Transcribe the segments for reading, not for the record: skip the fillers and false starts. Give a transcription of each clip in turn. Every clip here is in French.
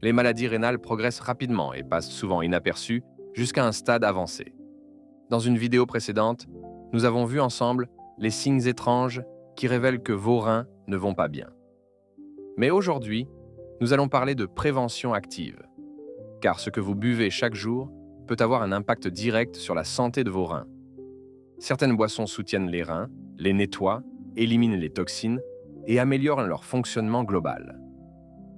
Les maladies rénales progressent rapidement et passent souvent inaperçues jusqu'à un stade avancé. Dans une vidéo précédente, nous avons vu ensemble les signes étranges qui révèlent que vos reins ne vont pas bien. Mais aujourd'hui, nous allons parler de prévention active, car ce que vous buvez chaque jour peut avoir un impact direct sur la santé de vos reins. Certaines boissons soutiennent les reins, les nettoient, éliminent les toxines et améliorent leur fonctionnement global.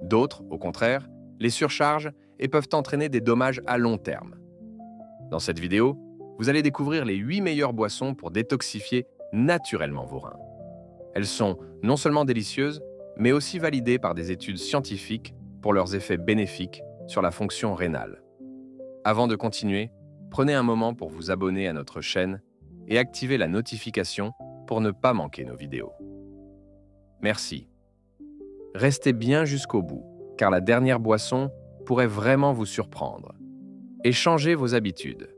D'autres, au contraire, les surchargent et peuvent entraîner des dommages à long terme. Dans cette vidéo, vous allez découvrir les 8 meilleures boissons pour détoxifier naturellement vos reins. Elles sont non seulement délicieuses, mais aussi validées par des études scientifiques pour leurs effets bénéfiques sur la fonction rénale. Avant de continuer, prenez un moment pour vous abonner à notre chaîne et activer la notification pour ne pas manquer nos vidéos. Merci. Restez bien jusqu'au bout, car la dernière boisson pourrait vraiment vous surprendre. Et changez vos habitudes.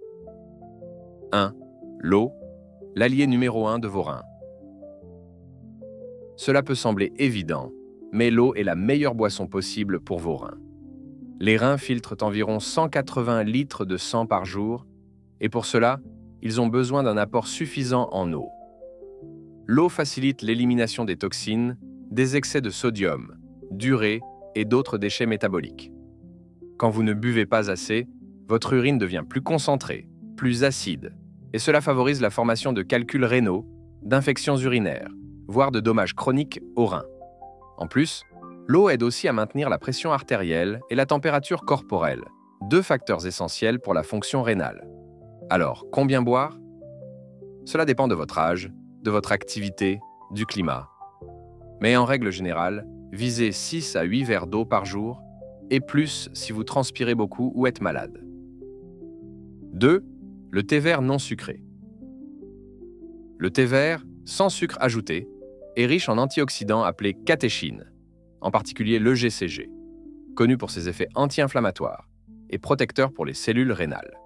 1. L'eau, l'allié numéro 1 de vos reins. Cela peut sembler évident, mais l'eau est la meilleure boisson possible pour vos reins. Les reins filtrent environ 180 litres de sang par jour, et pour cela, ils ont besoin d'un apport suffisant en eau. L'eau facilite l'élimination des toxines, des excès de sodium, d'urée et d'autres déchets métaboliques. Quand vous ne buvez pas assez, votre urine devient plus concentrée, plus acide, et cela favorise la formation de calculs rénaux, d'infections urinaires, voire de dommages chroniques aux reins. En plus, l'eau aide aussi à maintenir la pression artérielle et la température corporelle, deux facteurs essentiels pour la fonction rénale. Alors, combien boire? Cela dépend de votre âge, de votre activité, du climat. Mais en règle générale, visez 6 à 8 verres d'eau par jour et plus si vous transpirez beaucoup ou êtes malade. 2. Le thé vert non sucré. Le thé vert, sans sucre ajouté, est riche en antioxydants appelés catéchines, en particulier le GCG, connu pour ses effets anti-inflammatoires et protecteurs pour les cellules rénales.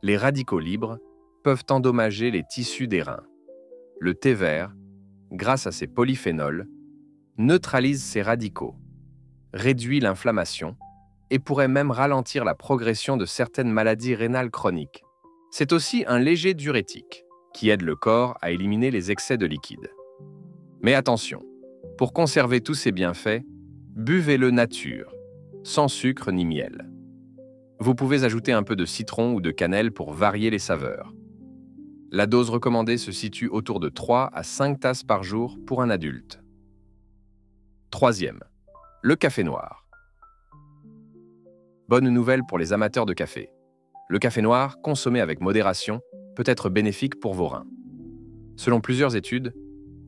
Les radicaux libres peuvent endommager les tissus des reins. Le thé vert, grâce à ses polyphénols, neutralise ces radicaux, réduit l'inflammation et pourrait même ralentir la progression de certaines maladies rénales chroniques. C'est aussi un léger diurétique qui aide le corps à éliminer les excès de liquide. Mais attention, pour conserver tous ces bienfaits, buvez-le nature, sans sucre ni miel. Vous pouvez ajouter un peu de citron ou de cannelle pour varier les saveurs. La dose recommandée se situe autour de 3 à 5 tasses par jour pour un adulte. 3e, le café noir. Bonne nouvelle pour les amateurs de café. Le café noir, consommé avec modération, peut être bénéfique pour vos reins. Selon plusieurs études,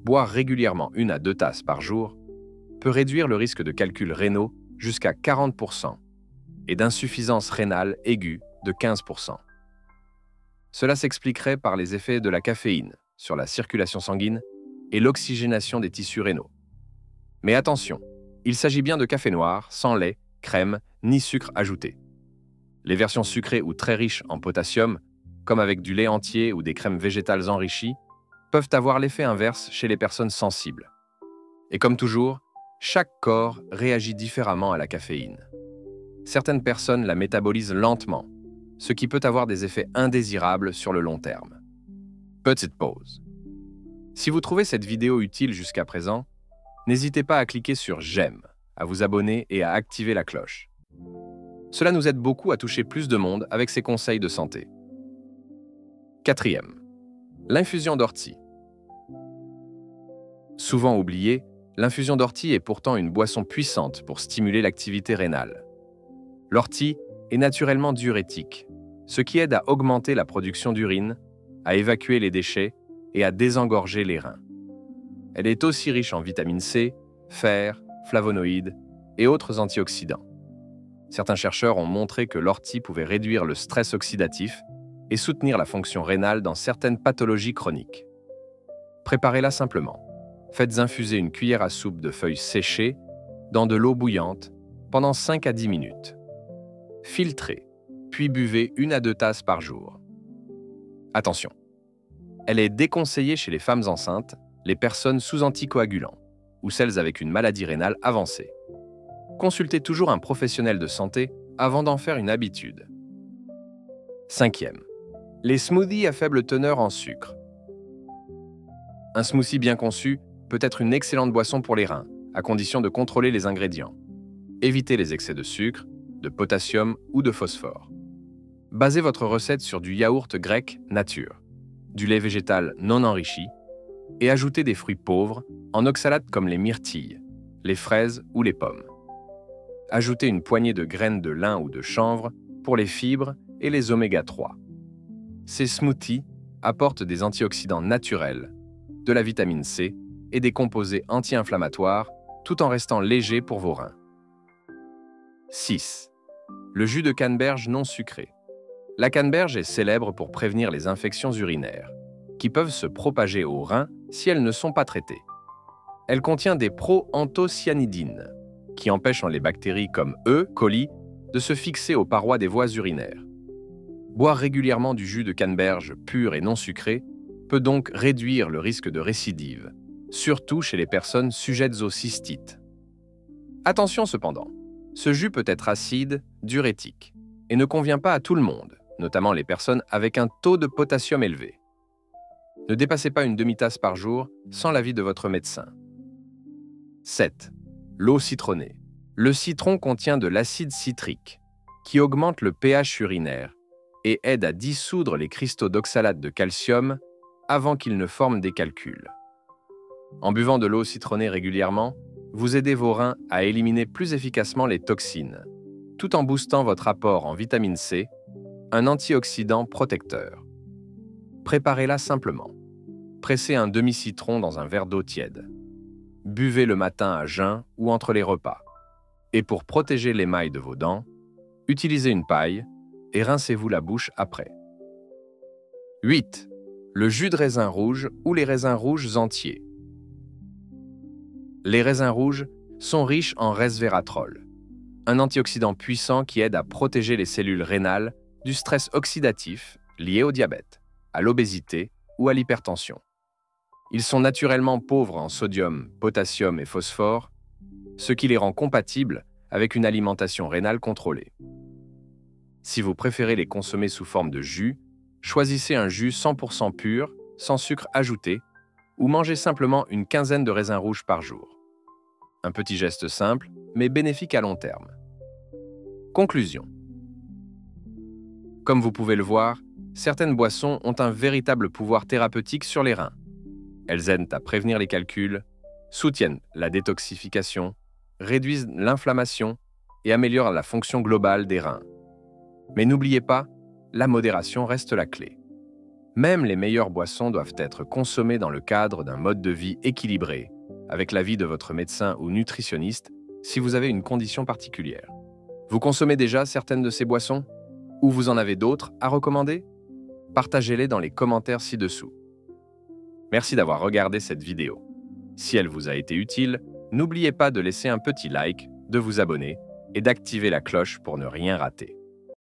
boire régulièrement 1 à 2 tasses par jour peut réduire le risque de calculs rénaux jusqu'à 40% et d'insuffisance rénale aiguë de 15%. Cela s'expliquerait par les effets de la caféine sur la circulation sanguine et l'oxygénation des tissus rénaux. Mais attention, il s'agit bien de café noir, sans lait, crème, ni sucre ajouté. Les versions sucrées ou très riches en potassium, comme avec du lait entier ou des crèmes végétales enrichies, peuvent avoir l'effet inverse chez les personnes sensibles. Et comme toujours, chaque corps réagit différemment à la caféine. Certaines personnes la métabolisent lentement, ce qui peut avoir des effets indésirables sur le long terme. Petite pause. Si vous trouvez cette vidéo utile jusqu'à présent, n'hésitez pas à cliquer sur « J'aime », à vous abonner et à activer la cloche. Cela nous aide beaucoup à toucher plus de monde avec ces conseils de santé. 4e, l'infusion d'ortie. Souvent oubliée, l'infusion d'ortie est pourtant une boisson puissante pour stimuler l'activité rénale. L'ortie est naturellement diurétique, ce qui aide à augmenter la production d'urine, à évacuer les déchets et à désengorger les reins. Elle est aussi riche en vitamine C, fer, flavonoïdes et autres antioxydants. Certains chercheurs ont montré que l'ortie pouvait réduire le stress oxydatif et soutenir la fonction rénale dans certaines pathologies chroniques. Préparez-la simplement. Faites infuser une cuillère à soupe de feuilles séchées dans de l'eau bouillante pendant 5 à 10 minutes. Filtrez, puis buvez 1 à 2 tasses par jour. Attention, elle est déconseillée chez les femmes enceintes, les personnes sous anticoagulants ou celles avec une maladie rénale avancée. Consultez toujours un professionnel de santé avant d'en faire une habitude. 5e. Les smoothies à faible teneur en sucre. Un smoothie bien conçu peut être une excellente boisson pour les reins, à condition de contrôler les ingrédients. Évitez les excès de sucre, de potassium ou de phosphore. Basez votre recette sur du yaourt grec nature, du lait végétal non enrichi et ajoutez des fruits pauvres en oxalate comme les myrtilles, les fraises ou les pommes. Ajoutez une poignée de graines de lin ou de chanvre pour les fibres et les oméga 3. Ces smoothies apportent des antioxydants naturels, de la vitamine C et des composés anti-inflammatoires tout en restant légers pour vos reins. 6. Le jus de canneberge non sucré. La canneberge est célèbre pour prévenir les infections urinaires, qui peuvent se propager aux reins si elles ne sont pas traitées. Elle contient des proanthocyanidines, qui empêchent les bactéries comme E. coli de se fixer aux parois des voies urinaires. Boire régulièrement du jus de canneberge pur et non sucré peut donc réduire le risque de récidive, surtout chez les personnes sujettes aux cystites. Attention cependant, ce jus peut être acide, diurétique, et ne convient pas à tout le monde, notamment les personnes avec un taux de potassium élevé. Ne dépassez pas une demi-tasse par jour sans l'avis de votre médecin. 7. L'eau citronnée. Le citron contient de l'acide citrique, qui augmente le pH urinaire et aide à dissoudre les cristaux d'oxalate de calcium avant qu'ils ne forment des calculs. En buvant de l'eau citronnée régulièrement, vous aidez vos reins à éliminer plus efficacement les toxines, tout en boostant votre apport en vitamine C, un antioxydant protecteur. Préparez-la simplement. Pressez un demi-citron dans un verre d'eau tiède. Buvez le matin à jeun ou entre les repas. Et pour protéger l'émail de vos dents, utilisez une paille et rincez-vous la bouche après. 8. Le jus de raisin rouge ou les raisins rouges entiers. Les raisins rouges sont riches en resveratrol, un antioxydant puissant qui aide à protéger les cellules rénales du stress oxydatif lié au diabète, à l'obésité ou à l'hypertension. Ils sont naturellement pauvres en sodium, potassium et phosphore, ce qui les rend compatibles avec une alimentation rénale contrôlée. Si vous préférez les consommer sous forme de jus, choisissez un jus 100% pur, sans sucre ajouté, ou mangez simplement une quinzaine de raisins rouges par jour. Un petit geste simple, mais bénéfique à long terme. Conclusion. Comme vous pouvez le voir, certaines boissons ont un véritable pouvoir thérapeutique sur les reins. Elles aident à prévenir les calculs, soutiennent la détoxification, réduisent l'inflammation et améliorent la fonction globale des reins. Mais n'oubliez pas, la modération reste la clé. Même les meilleures boissons doivent être consommées dans le cadre d'un mode de vie équilibré, avec l'avis de votre médecin ou nutritionniste si vous avez une condition particulière. Vous consommez déjà certaines de ces boissons? Ou vous en avez d'autres à recommander? Partagez-les dans les commentaires ci-dessous. Merci d'avoir regardé cette vidéo. Si elle vous a été utile, n'oubliez pas de laisser un petit like, de vous abonner et d'activer la cloche pour ne rien rater.